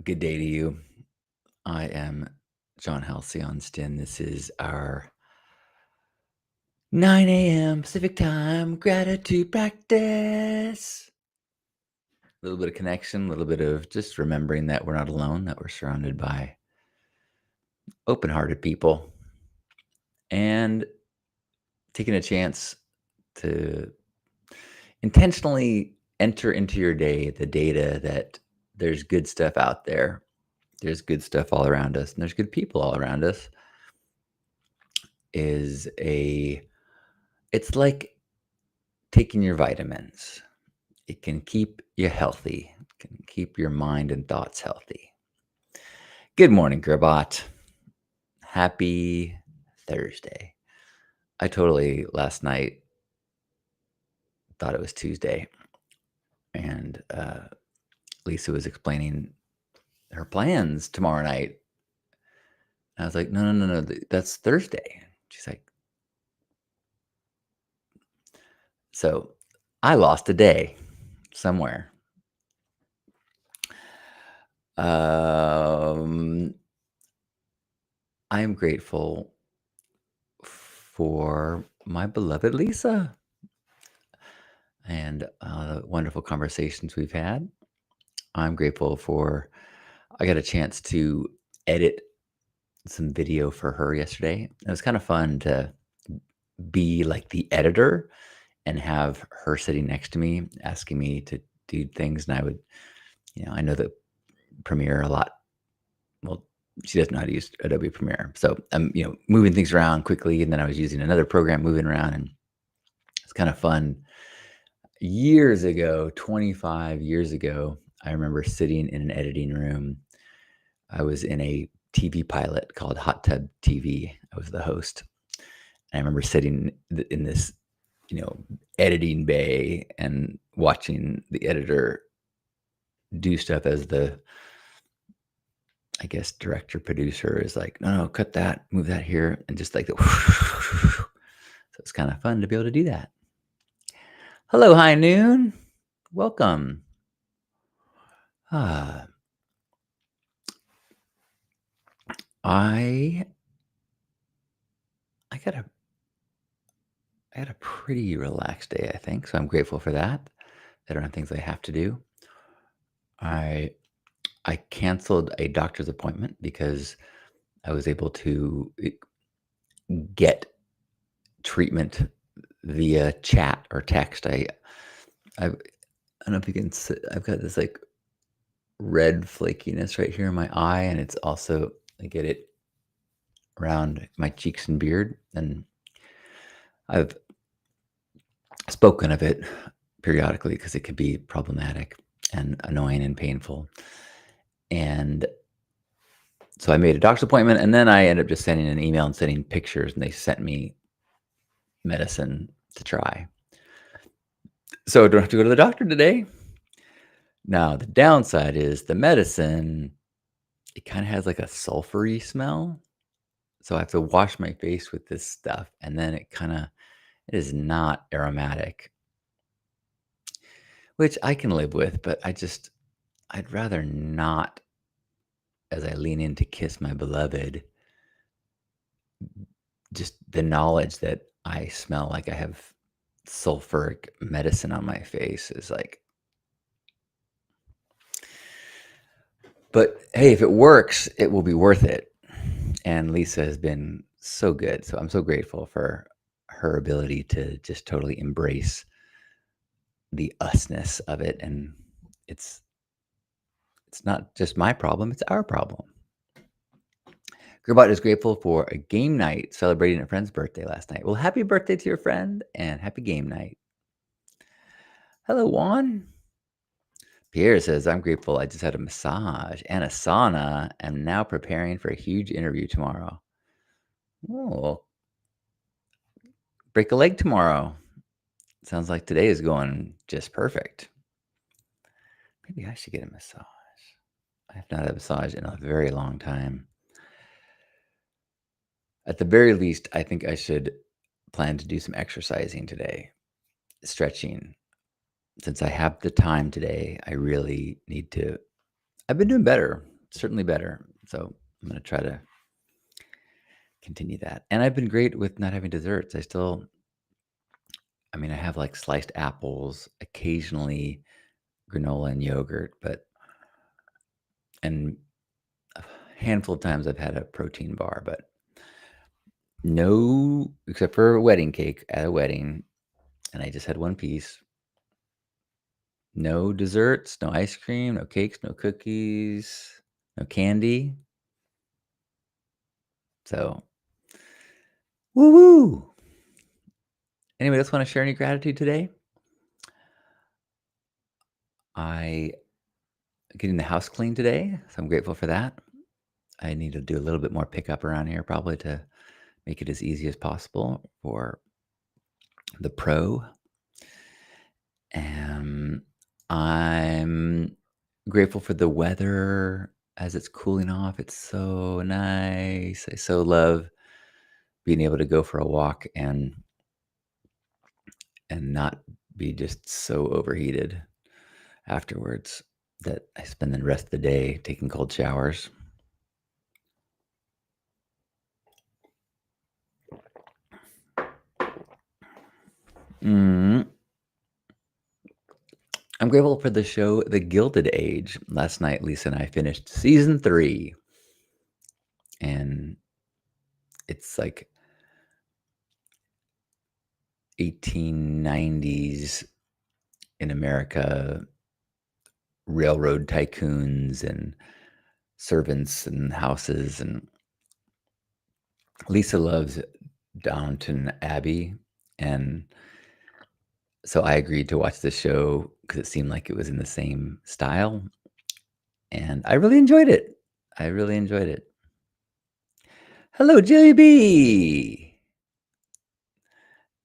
Good day to you. I am John Halcyon. This is our 9 a.m. Pacific time gratitude practice. A little bit of connection, a little bit of just remembering that we're not alone, that we're surrounded by open hearted people, and taking a chance to intentionally enter into your day the data that there's good stuff out there. There's good stuff all around us, and there's good people all around us. Is a It's like taking your vitamins. It can keep you healthy. It can keep your mind and thoughts healthy. Good morning, Gerbot. Happy Thursday. I totally last night thought it was Tuesday, and Lisa was explaining her plans tomorrow night. I was like, no, that's Thursday. She's like, so I lost a day somewhere. I am grateful for my beloved Lisa and wonderful conversations we've had. I'm grateful for I got a chance to edit some video for her yesterday. It was kind of fun to be like the editor and have her sitting next to me asking me to do things. And I would, I know that Premiere a lot. Well, she doesn't know how to use Adobe Premiere. So I'm, moving things around quickly. And then I was using another program moving around, and it's kind of fun. Years ago, 25 years ago, I remember sitting in an editing room. I was in a TV pilot called Hot Tub TV. I was the host. And I remember sitting in this, editing bay and watching the editor do stuff as the, I guess, director producer is like, no, cut that, move that here. And just like the, so it's kind of fun to be able to do that. Hello, High Noon. Welcome. I had a pretty relaxed day, I think. So I'm grateful for that. I don't have things I have to do. I canceled a doctor's appointment because I was able to get treatment via chat or text. I don't know if you can see, I've got this like red flakiness right here in my eye, and it's also, I get it around my cheeks and beard, and I've spoken of it periodically because it could be problematic and annoying and painful. And so I made a doctor's appointment, and then I ended up just sending an email and sending pictures, and they sent me medicine to try. So I don't have to go to the doctor today. Now, the downside is the medicine, it kind of has like a sulfury smell. So I have to wash my face with this stuff, and then it is not aromatic, which I can live with, but I'd rather not, as I lean in to kiss my beloved, just the knowledge that I smell like I have sulfuric medicine on my face is like, but hey, if it works, it will be worth it. And Lisa has been so good. So I'm so grateful for her ability to just totally embrace the usness of it. And it's not just my problem, it's our problem. Gerbot is grateful for a game night celebrating a friend's birthday last night. Well, happy birthday to your friend and happy game night. Hello, Juan. Pierre says, I'm grateful I just had a massage and a sauna. I'm now preparing for a huge interview tomorrow. Oh, break a leg tomorrow. Sounds like today is going just perfect. Maybe I should get a massage. I have not had a massage in a very long time. At the very least, I think I should plan to do some exercising today, stretching. Since I have the time today, I really need to. I've been doing better. certainly better. So I'm going to try to continue that. And I've been great with not having desserts. I mean, I have like sliced apples, occasionally granola and yogurt, and a handful of times I've had a protein bar, but no, except for a wedding cake at a wedding, and I just had one piece. No desserts, no ice cream, no cakes, no cookies, no candy. So, woo woo. Anybody else want to share any gratitude today? I getting the house clean today, so I'm grateful for that. I need to do a little bit more pickup around here probably to make it as easy as possible for the pro. And I'm grateful for the weather as it's cooling off. It's so nice. I so love being able to go for a walk and not be just so overheated afterwards that I spend the rest of the day taking cold showers. Mm, I'm grateful for the show The Gilded Age. Last night, Lisa and I finished season 3, and it's like 1890s in America, railroad tycoons and servants and houses. And Lisa loves Downton Abbey. And so I agreed to watch this show because it seemed like it was in the same style. And I really enjoyed it. I really enjoyed it. Hello, Julie B.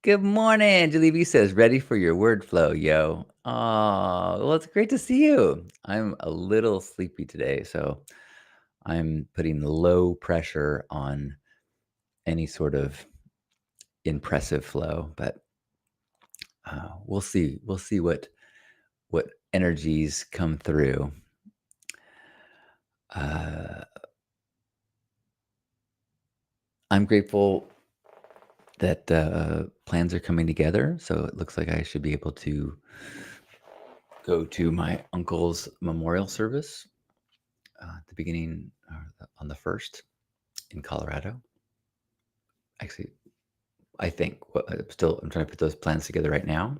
Good morning. Julie B says, ready for your word flow, yo. Oh, well, it's great to see you. I'm a little sleepy today, so I'm putting low pressure on any sort of impressive flow, but we'll see. We'll see what energies come through. I'm grateful that plans are coming together, so it looks like I should be able to go to my uncle's memorial service at the beginning on the 1st in Colorado. Actually, I think I'm trying to put those plans together right now.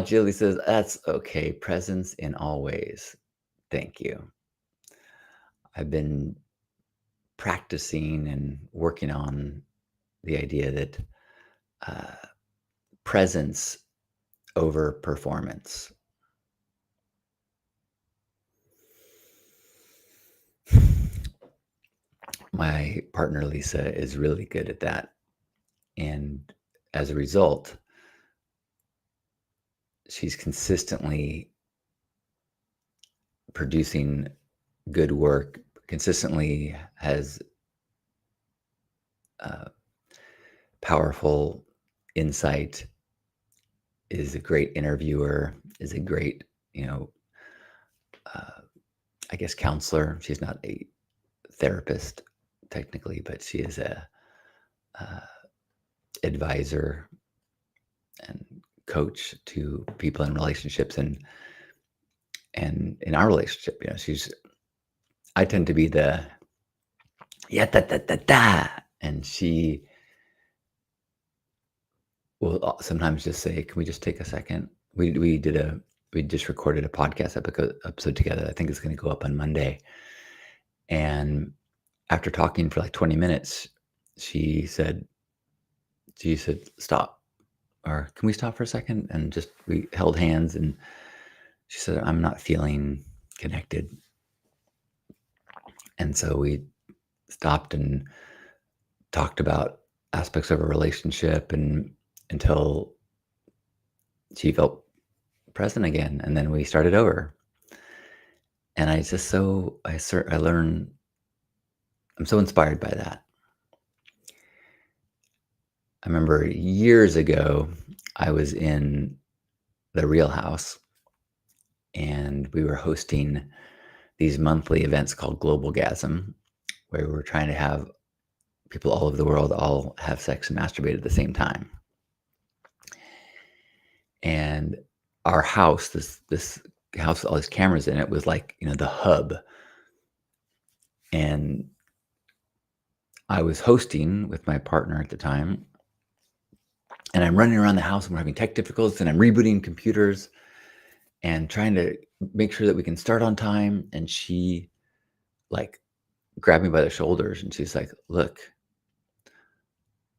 Julie says, that's okay. Presence in all ways. Thank you. I've been practicing and working on the idea that presence over performance. My partner, Lisa, is really good at that. And as a result, she's consistently producing good work, consistently has powerful insight, is a great interviewer, is a great, I guess, counselor. She's not a therapist technically, but she is a advisor and coach to people in relationships and in our relationship. I tend to be the yeah da da da da, and she will sometimes just say, "Can we just take a second?" We just recorded a podcast episode together. I think it's going to go up on Monday. And after talking for like 20 minutes, she said, "Stop," or "Can we stop for a second?" And just we held hands, and she said, "I'm not feeling connected." And so we stopped and talked about aspects of a relationship and until she felt present again, and then we started over. And I learn I'm so inspired by that. I remember years ago, I was in the Real House, and we were hosting these monthly events called Global Gasm, where we were trying to have people all over the world all have sex and masturbate at the same time. And our house, this house with all these cameras in it, was like, the hub. And I was hosting with my partner at the time, and I'm running around the house and we're having tech difficulties and I'm rebooting computers and trying to make sure that we can start on time. And she like grabbed me by the shoulders and she's like, "Look,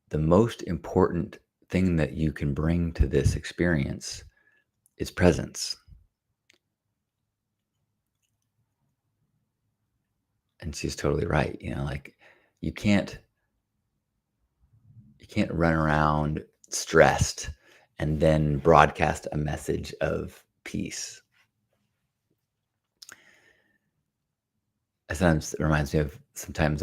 the most important thing that you can bring to this experience is presence." And she's totally right. Like you can't you can't run around stressed and then broadcast a message of peace. Sometimes it reminds me of sometimes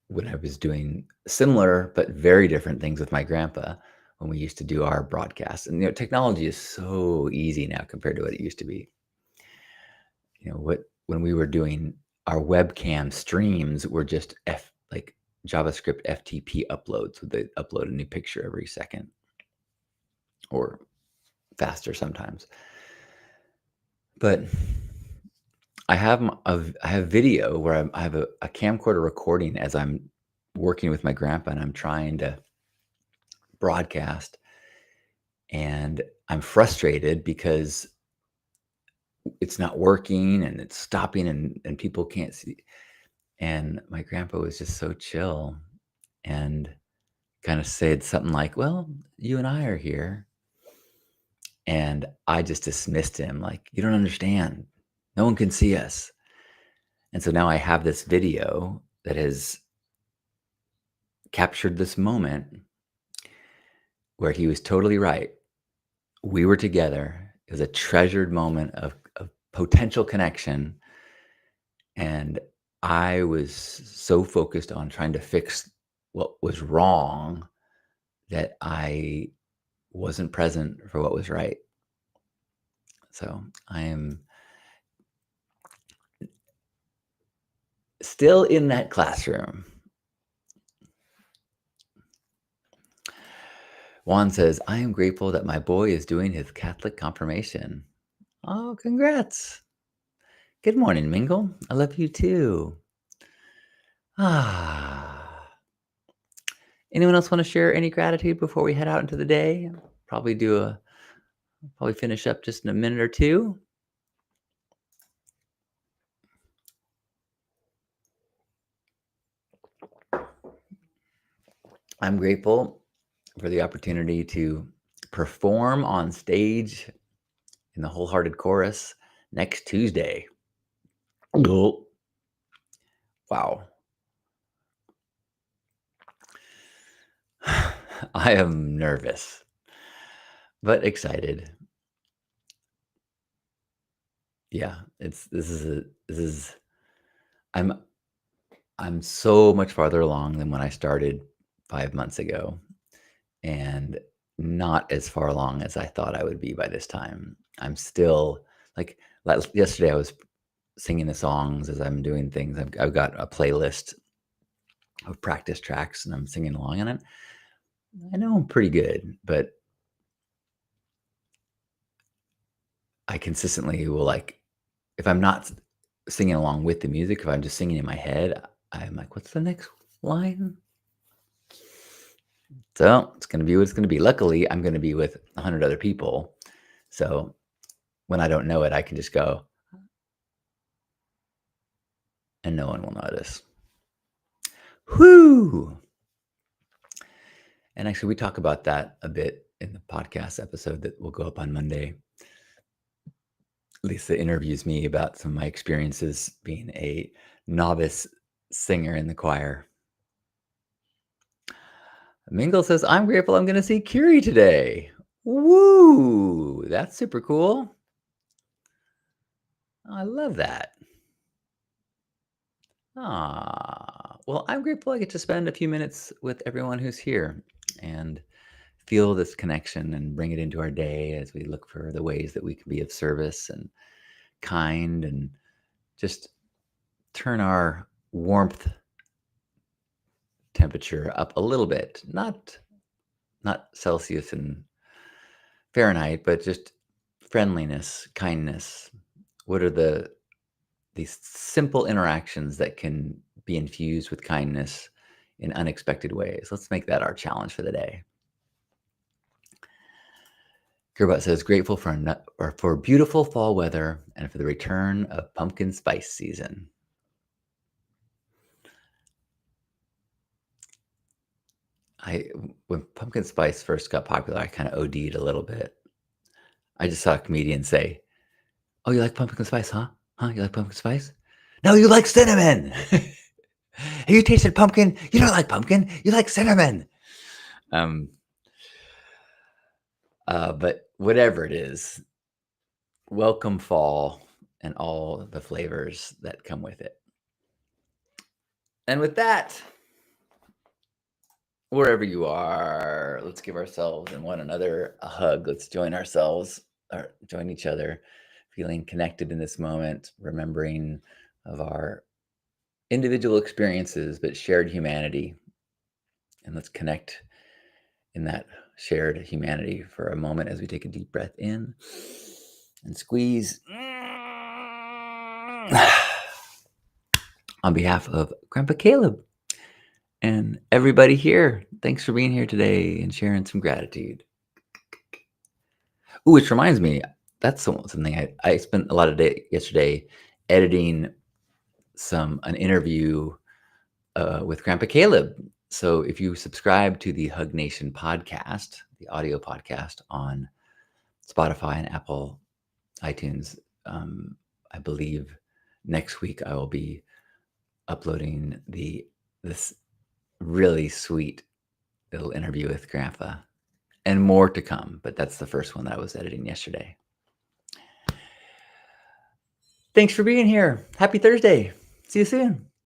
when I was doing similar but very different things with my grandpa when we used to do our broadcasts. And technology is so easy now compared to what it used to be. When we were doing our webcam streams were just like JavaScript FTP uploads. So they upload a new picture every second or faster sometimes. But I have video where I have a camcorder recording as I'm working with my grandpa and I'm trying to broadcast, and I'm frustrated because it's not working and it's stopping and people can't see. And my grandpa was just so chill and kind of said something like, "Well, you and I are here." And I just dismissed him like, "You don't understand. No one can see us." And so now I have this video that has captured this moment where he was totally right. We were together. It was a treasured moment of potential connection. And I was so focused on trying to fix what was wrong that I wasn't present for what was right. So I am still in that classroom. Juan says, "I am grateful that my boy is doing his Catholic confirmation." Oh, congrats. Good morning, Mingle. I love you too. Ah. Anyone else want to share any gratitude before we head out into the day? Probably finish up just in a minute or two. I'm grateful for the opportunity to perform on stage in the Wholehearted Chorus next Tuesday. Oh, wow. I am nervous, but excited. Yeah, I'm I'm so much farther along than when I started 5 months ago, and not as far along as I thought I would be by this time. I'm still like yesterday I was singing the songs as I'm doing things. I've got a playlist of practice tracks and I'm singing along in it. I know I'm pretty good, but I consistently will if I'm not singing along with the music, if I'm just singing in my head, I'm like, what's the next line? So it's going to be what it's going to be. Luckily, I'm going to be with 100 other people. So when I don't know it, I can just go and no one will notice. Whoo! And actually, we talk about that a bit in the podcast episode that will go up on Monday. Lisa interviews me about some of my experiences being a novice singer in the choir. Mingle says, "I'm grateful I'm going to see Curie today." Woo! That's super cool. I love that. Well, I'm grateful I get to spend a few minutes with everyone who's here. And feel this connection and bring it into our day as we look for the ways that we can be of service and kind and just turn our warmth temperature up a little bit, not Celsius and Fahrenheit, but just friendliness, kindness. What are these simple interactions that can be infused with kindness in unexpected ways? Let's make that our challenge for the day. Gerbot says, grateful for beautiful fall weather and for the return of pumpkin spice season. When pumpkin spice first got popular, I kind of OD'd a little bit. I just saw a comedian say, "Oh, you like pumpkin spice, huh? Huh? You like pumpkin spice? No, you like cinnamon. Have you tasted pumpkin? You don't like pumpkin. You like cinnamon." Um, but whatever it is, welcome fall and all the flavors that come with it. And with that, wherever you are, let's give ourselves and one another a hug. Let's join ourselves or join each other, feeling connected in this moment, remembering of our individual experiences, but shared humanity. And let's connect in that shared humanity for a moment as we take a deep breath in and squeeze. On behalf of Grandpa Caleb and everybody here, thanks for being here today and sharing some gratitude. Ooh, which reminds me, that's something I spent a lot of day yesterday editing an interview with Grandpa Caleb. So if you subscribe to the Hug Nation podcast, the audio podcast on Spotify and Apple iTunes, I believe next week I will be uploading this really sweet little interview with Grandpa, and more to come. But that's the first one that I was editing yesterday. Thanks for being here. Happy Thursday. See you soon.